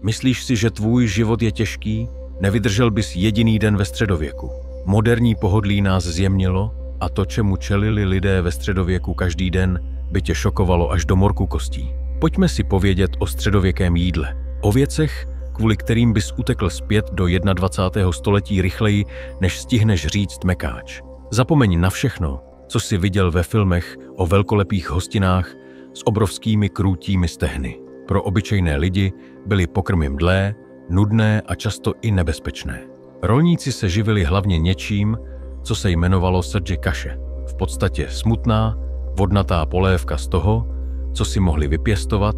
Myslíš si, že tvůj život je těžký? Nevydržel bys jediný den ve středověku. Moderní pohodlí nás zjemnilo a to, čemu čelili lidé ve středověku každý den, by tě šokovalo až do morku kostí. Pojďme si povědět o středověkém jídle. O věcech, kvůli kterým bys utekl zpět do 21. století rychleji, než stihneš říct mekáč. Zapomeň na všechno, co jsi viděl ve filmech o velkolepých hostinách s obrovskými krůtími stehny. Pro obyčejné lidi byly pokrmy mdlé, nudné a často i nebezpečné. Rolníci se živili hlavně něčím, co se jmenovalo srdže kaše. V podstatě smutná, vodnatá polévka z toho, co si mohli vypěstovat,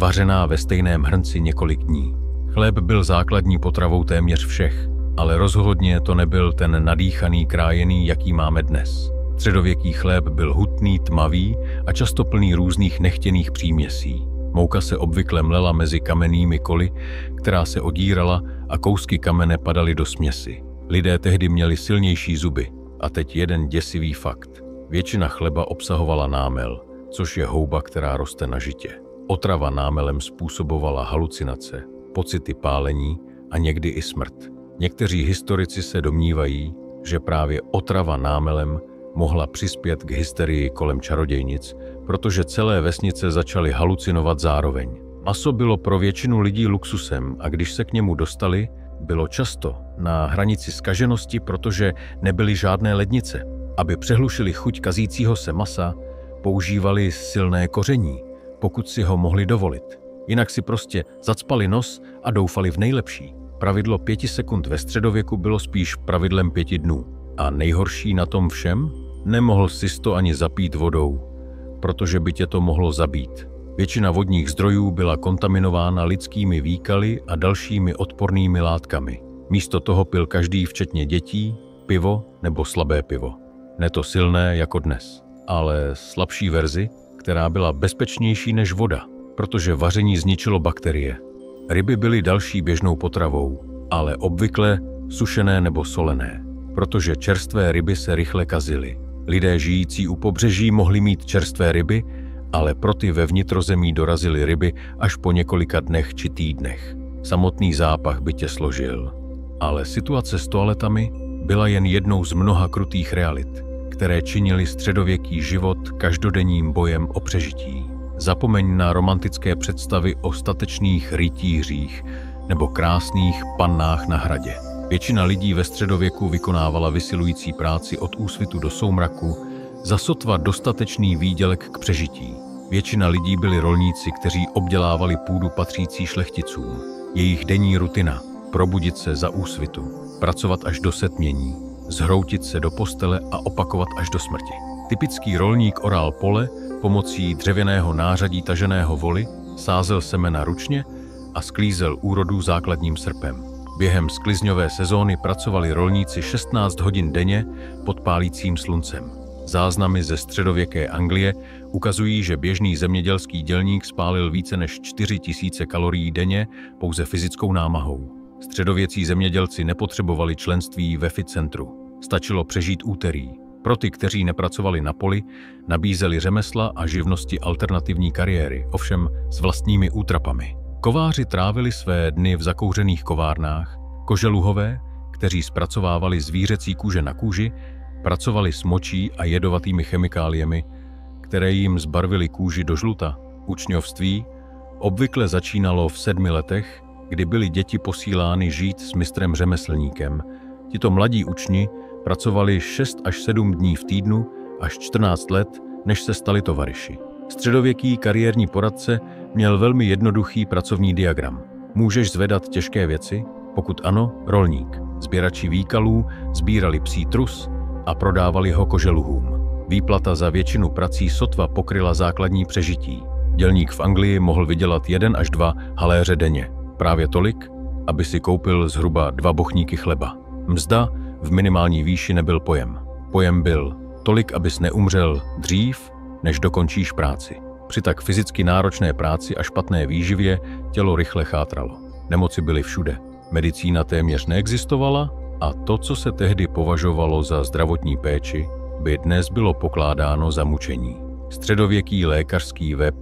vařená ve stejném hrnci několik dní. Chléb byl základní potravou téměř všech, ale rozhodně to nebyl ten nadýchaný krájený, jaký máme dnes. Středověký chléb byl hutný, tmavý a často plný různých nechtěných příměsí. Mouka se obvykle mlela mezi kamennými koly, která se odírala a kousky kamene padaly do směsi. Lidé tehdy měli silnější zuby. A teď jeden děsivý fakt. Většina chleba obsahovala námel, což je houba, která roste na žitě. Otrava námelem způsobovala halucinace, pocity pálení a někdy i smrt. Někteří historici se domnívají, že právě otrava námelem mohla přispět k hysterii kolem čarodějnic, protože celé vesnice začaly halucinovat zároveň. Maso bylo pro většinu lidí luxusem a když se k němu dostali, bylo často na hranici zkaženosti, protože nebyly žádné lednice. Aby přehlušili chuť kazícího se masa, používali silné koření, pokud si ho mohli dovolit. Jinak si prostě zacpali nos a doufali v nejlepší. Pravidlo 5 sekund ve středověku bylo spíš pravidlem 5 dnů. A nejhorší na tom všem? Nemohl si to ani zapít vodou, protože by tě to mohlo zabít. Většina vodních zdrojů byla kontaminována lidskými výkaly a dalšími odpornými látkami. Místo toho pil každý, včetně dětí, pivo nebo slabé pivo. Ne to silné jako dnes, ale slabší verzi, která byla bezpečnější než voda, protože vaření zničilo bakterie. Ryby byly další běžnou potravou, ale obvykle sušené nebo solené, protože čerstvé ryby se rychle kazily. Lidé žijící u pobřeží mohli mít čerstvé ryby, ale pro ty ve vnitrozemí dorazily ryby až po několika dnech či týdnech. Samotný zápach by tě složil. Ale situace s toaletami byla jen jednou z mnoha krutých realit, které činily středověký život každodenním bojem o přežití. Zapomeň na romantické představy o statečných rytířích nebo krásných pannách na hradě. Většina lidí ve středověku vykonávala vysilující práci od úsvitu do soumraku za sotva dostatečný výdělek k přežití. Většina lidí byli rolníci, kteří obdělávali půdu patřící šlechticům. Jejich denní rutina – probudit se za úsvitu, pracovat až do setmění, zhroutit se do postele a opakovat až do smrti. Typický rolník oral pole pomocí dřevěného nářadí taženého voly, sázel semena ručně a sklízel úrodu základním srpem. Během sklizňové sezóny pracovali rolníci 16 hodin denně pod pálícím sluncem. Záznamy ze středověké Anglie ukazují, že běžný zemědělský dělník spálil více než 4000 kalorií denně pouze fyzickou námahou. Středověcí zemědělci nepotřebovali členství ve fitcentru. Stačilo přežít úterý. Pro ty, kteří nepracovali na poli, nabízeli řemesla a živnosti alternativní kariéry, ovšem s vlastními útrapami. Kováři trávili své dny v zakouřených kovárnách, koželuhové, kteří zpracovávali zvířecí kůže na kůži, pracovali s močí a jedovatými chemikáliemi, které jim zbarvily kůži do žluta. Učňovství obvykle začínalo v 7 letech, kdy byly děti posílány žít s mistrem řemeslníkem. Tito mladí učni pracovali 6 až 7 dní v týdnu až 14 let, než se stali tovaryši. Středověký kariérní poradce měl velmi jednoduchý pracovní diagram. Můžeš zvedat těžké věci? Pokud ano, rolník. Sběrači výkalů sbírali psí trus a prodávali ho koželuhům. Výplata za většinu prací sotva pokryla základní přežití. Dělník v Anglii mohl vydělat 1 až 2 haléře denně. Právě tolik, aby si koupil zhruba 2 bochníky chleba. Mzda v minimální výši nebyl pojem. Pojem byl tolik, abys neumřel dřív, než dokončíš práci. Při tak fyzicky náročné práci a špatné výživě tělo rychle chátralo. Nemoci byly všude. Medicína téměř neexistovala a to, co se tehdy považovalo za zdravotní péči, by dnes bylo pokládáno za mučení. Středověký lékařský web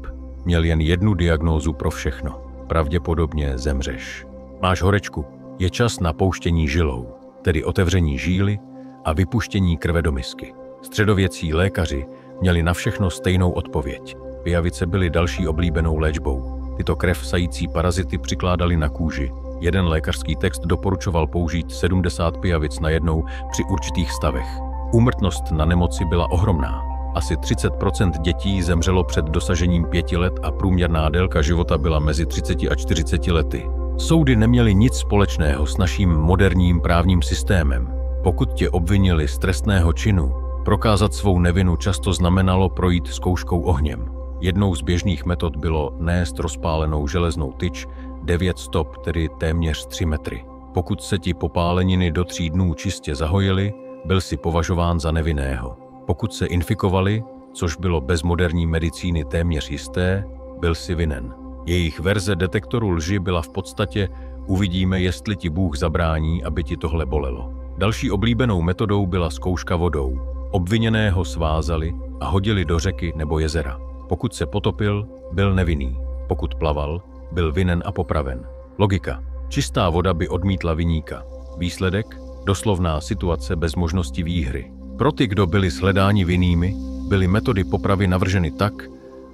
měl jen jednu diagnózu pro všechno. pravděpodobně zemřeš. Máš horečku, je čas na pouštění žilou, tedy otevření žíly a vypuštění krve do misky. Středověcí lékaři měli na všechno stejnou odpověď. Pijavice byly další oblíbenou léčbou. Tyto krev sající parazity přikládali na kůži. Jeden lékařský text doporučoval použít 70 pijavic najednou při určitých stavech. Úmrtnost na nemoci byla ohromná. Asi 30% dětí zemřelo před dosažením 5 let a průměrná délka života byla mezi 30 a 40 lety. Soudy neměly nic společného s naším moderním právním systémem. Pokud tě obvinili z trestného činu, prokázat svou nevinu často znamenalo projít zkouškou ohněm. Jednou z běžných metod bylo nést rozpálenou železnou tyč 9 stop, tedy téměř 3 metry. Pokud se ti popáleniny do 3 dnů čistě zahojily, byl si považován za nevinného. Pokud se infikovali, což bylo bez moderní medicíny téměř jisté, byl si vinen. Jejich verze detektoru lži byla v podstatě uvidíme, jestli ti Bůh zabrání, aby ti tohle bolelo. Další oblíbenou metodou byla zkouška vodou. Obviněného svázali a hodili do řeky nebo jezera. Pokud se potopil, byl nevinný. Pokud plaval, byl vinen a popraven. Logika. Čistá voda by odmítla viníka. Výsledek? Doslovná situace bez možnosti výhry. Pro ty, kdo byli shledáni vinnými, byly metody popravy navrženy tak,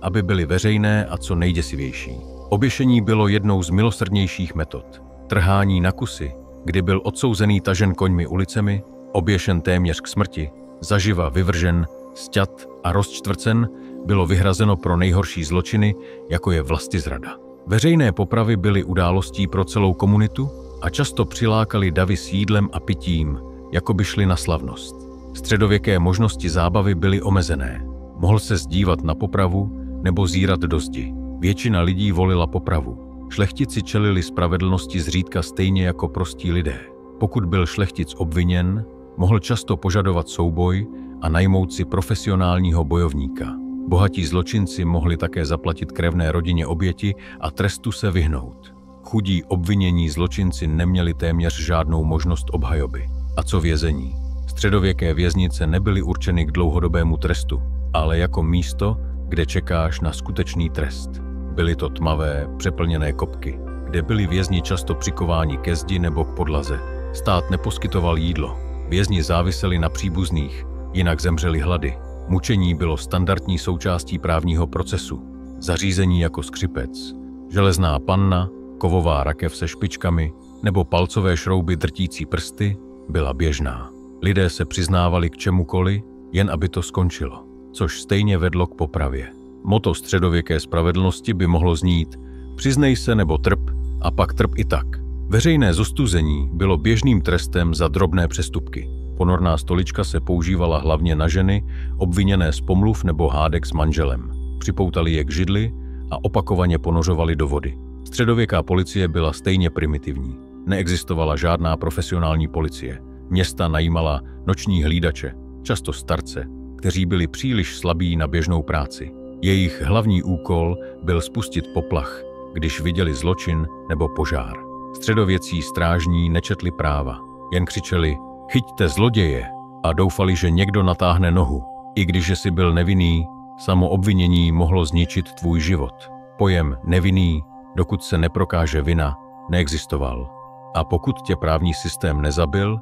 aby byly veřejné a co nejděsivější. Oběšení bylo jednou z milosrdnějších metod. Trhání na kusy, kdy byl odsouzený tažen koňmi ulicemi, oběšen téměř k smrti, zaživa vyvržen, sťat a rozčtvrcen, bylo vyhrazeno pro nejhorší zločiny, jako je vlastizrada. Veřejné popravy byly událostí pro celou komunitu a často přilákali davy s jídlem a pitím, jako by šli na slavnost. Středověké možnosti zábavy byly omezené. Mohl se zdívat na popravu nebo zírat do zdi. Většina lidí volila popravu. Šlechtici čelili spravedlnosti zřídka stejně jako prostí lidé. Pokud byl šlechtic obviněn, mohl často požadovat souboj a najmout si profesionálního bojovníka. Bohatí zločinci mohli také zaplatit krevné rodině oběti a trestu se vyhnout. Chudí obvinění zločinci neměli téměř žádnou možnost obhajoby. A co vězení? Středověké věznice nebyly určeny k dlouhodobému trestu, ale jako místo, kde čekáš na skutečný trest. Byly to tmavé, přeplněné kopky, kde byli vězni často přikováni ke zdi nebo k podlaze. Stát neposkytoval jídlo. Vězni záviseli na příbuzných, jinak zemřeli hlady. Mučení bylo standardní součástí právního procesu. Zařízení jako skřipec, železná panna, kovová rakev se špičkami nebo palcové šrouby drtící prsty byla běžná. Lidé se přiznávali k čemukoli, jen aby to skončilo, což stejně vedlo k popravě. Motto středověké spravedlnosti by mohlo znít: přiznej se nebo trp, a pak trp i tak. Veřejné zostuzení bylo běžným trestem za drobné přestupky. Ponorná stolička se používala hlavně na ženy, obviněné z pomluv nebo hádek s manželem. Připoutali je k židli a opakovaně ponořovali do vody. Středověká policie byla stejně primitivní. Neexistovala žádná profesionální policie. Města najímala noční hlídače, často starce, kteří byli příliš slabí na běžnou práci. Jejich hlavní úkol byl spustit poplach, když viděli zločin nebo požár. Středověcí strážní nečetli práva, jen křičeli: chyťte zloděje, a doufali, že někdo natáhne nohu. I když jsi byl nevinný, samo obvinění mohlo zničit tvůj život. Pojem nevinný, dokud se neprokáže vina, neexistoval. A pokud tě právní systém nezabil,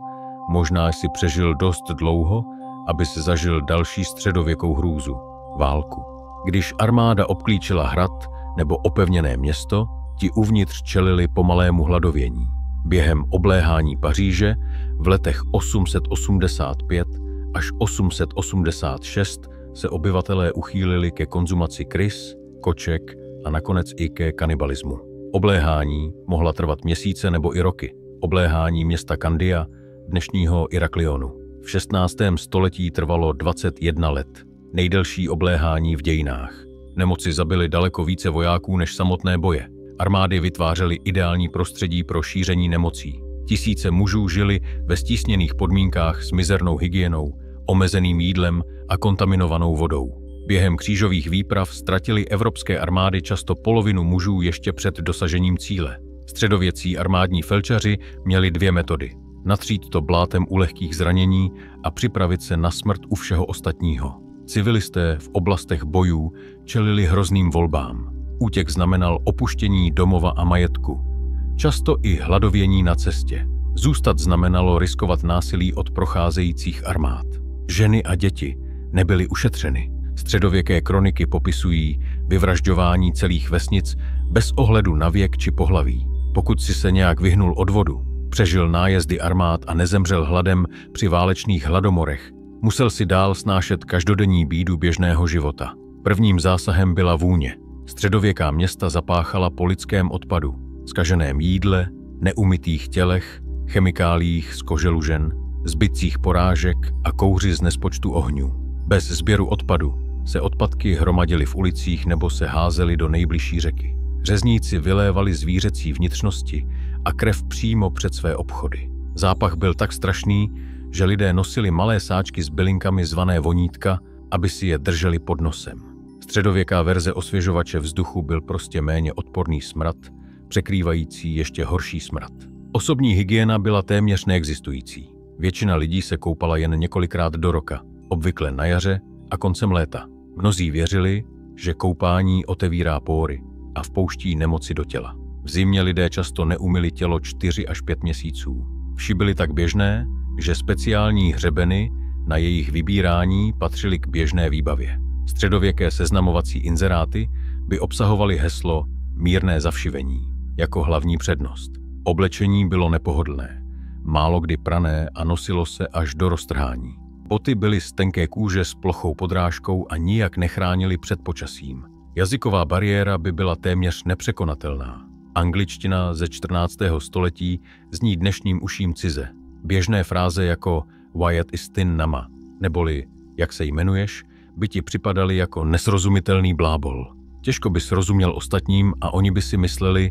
možná jsi přežil dost dlouho, aby si zažil další středověkou hrůzu – válku. Když armáda obklíčila hrad nebo opevněné město, ti uvnitř čelili pomalému hladovění. Během obléhání Paříže v letech 885 až 886 se obyvatelé uchýlili ke konzumaci krys, koček a nakonec i ke kanibalismu. Obléhání mohla trvat měsíce nebo i roky. Obléhání města Kandia, dnešního Iraklionu, v 16. století trvalo 21 let. Nejdelší obléhání v dějinách. Nemoci zabily daleko více vojáků než samotné boje. Armády vytvářely ideální prostředí pro šíření nemocí. Tisíce mužů žili ve stísněných podmínkách s mizernou hygienou, omezeným jídlem a kontaminovanou vodou. Během křížových výprav ztratily evropské armády často polovinu mužů ještě před dosažením cíle. Středověcí armádní felčaři měli 2 metody. Natřít to blátem u lehkých zranění a připravit se na smrt u všeho ostatního. Civilisté v oblastech bojů čelili hrozným volbám. Útěk znamenal opuštění domova a majetku, často i hladovění na cestě. Zůstat znamenalo riskovat násilí od procházejících armád. Ženy a děti nebyly ušetřeny. Středověké kroniky popisují vyvražďování celých vesnic bez ohledu na věk či pohlaví. Pokud si se nějak vyhnul odvodu, přežil nájezdy armád a nezemřel hladem při válečných hladomorech, musel si dál snášet každodenní bídu běžného života. Prvním zásahem byla vůně. Středověká města zapáchala po lidském odpadu, zkaženém jídle, neumytých tělech, chemikáliích z koželužen, zbytcích porážek a kouři z nespočtu ohňů. Bez sběru odpadu se odpadky hromadily v ulicích nebo se házely do nejbližší řeky. Řezníci vylévali zvířecí vnitřnosti a krev přímo před své obchody. Zápach byl tak strašný, že lidé nosili malé sáčky s bylinkami zvané vonítka, aby si je drželi pod nosem. Středověká verze osvěžovače vzduchu byl prostě méně odporný smrad, překrývající ještě horší smrad. Osobní hygiena byla téměř neexistující. Většina lidí se koupala jen několikrát do roka, obvykle na jaře a koncem léta. Mnozí věřili, že koupání otevírá póry a vpouští nemoci do těla. V zimě lidé často neumyli tělo 4 až 5 měsíců. Vši byly tak běžné, že speciální hřebeny na jejich vybírání patřily k běžné výbavě. Středověké seznamovací inzeráty by obsahovaly heslo mírné zavšivení jako hlavní přednost. Oblečení bylo nepohodlné, málo kdy prané a nosilo se až do roztrhání. Boty byly z tenké kůže s plochou podrážkou a nijak nechránily před počasím. Jazyková bariéra by byla téměř nepřekonatelná. Angličtina ze 14. století zní dnešním uším cize. Běžné fráze jako Wyatt is thin nama, neboli jak se jmenuješ, by ti připadaly jako nesrozumitelný blábol. Těžko bys rozuměl ostatním a oni by si mysleli,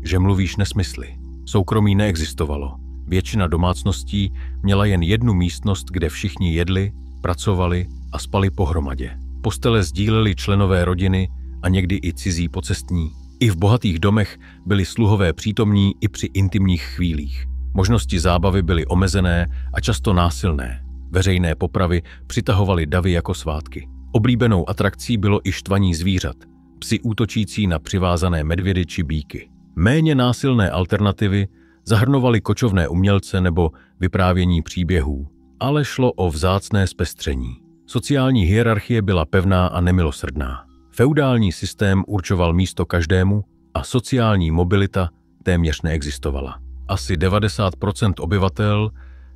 že mluvíš nesmysly. Soukromí neexistovalo. Většina domácností měla jen jednu místnost, kde všichni jedli, pracovali a spali pohromadě. Postele sdíleli členové rodiny a někdy i cizí pocestní. I v bohatých domech byli sluhové přítomní i při intimních chvílích. Možnosti zábavy byly omezené a často násilné. Veřejné popravy přitahovaly davy jako svátky. Oblíbenou atrakcí bylo i štvaní zvířat, psi útočící na přivázané medvědy či býky. Méně násilné alternativy zahrnovaly kočovné umělce nebo vyprávění příběhů, ale šlo o vzácné zpestření. Sociální hierarchie byla pevná a nemilosrdná. Feudální systém určoval místo každému a sociální mobilita téměř neexistovala. Asi 90% obyvatel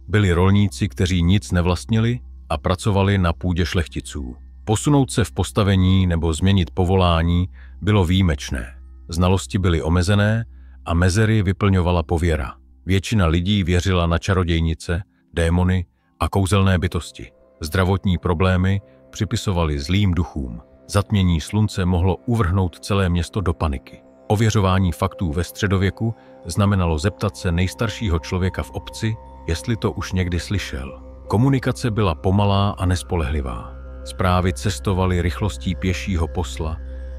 byli rolníci, kteří nic nevlastnili a pracovali na půdě šlechticů. Posunout se v postavení nebo změnit povolání bylo výjimečné. Znalosti byly omezené a mezery vyplňovala pověra. Většina lidí věřila na čarodějnice, démony a kouzelné bytosti. Zdravotní problémy připisovali zlým duchům. Zatmění slunce mohlo uvrhnout celé město do paniky. Ověřování faktů ve středověku znamenalo zeptat se nejstaršího člověka v obci, jestli to už někdy slyšel. Komunikace byla pomalá a nespolehlivá. Zprávy cestovaly rychlostí pěšího posla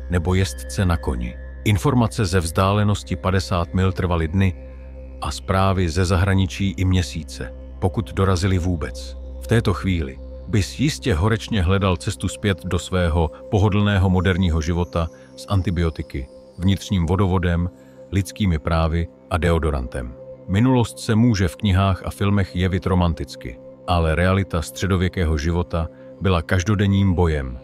nebo jezdce na koni. Informace ze vzdálenosti 50 mil trvaly dny a zprávy ze zahraničí i měsíce, pokud dorazily vůbec. V této chvíli bys jistě horečně hledal cestu zpět do svého pohodlného moderního života s antibiotiky, vnitřním vodovodem, lidskými právy a deodorantem. Minulost se může v knihách a filmech jevit romanticky, ale realita středověkého života byla každodenním bojem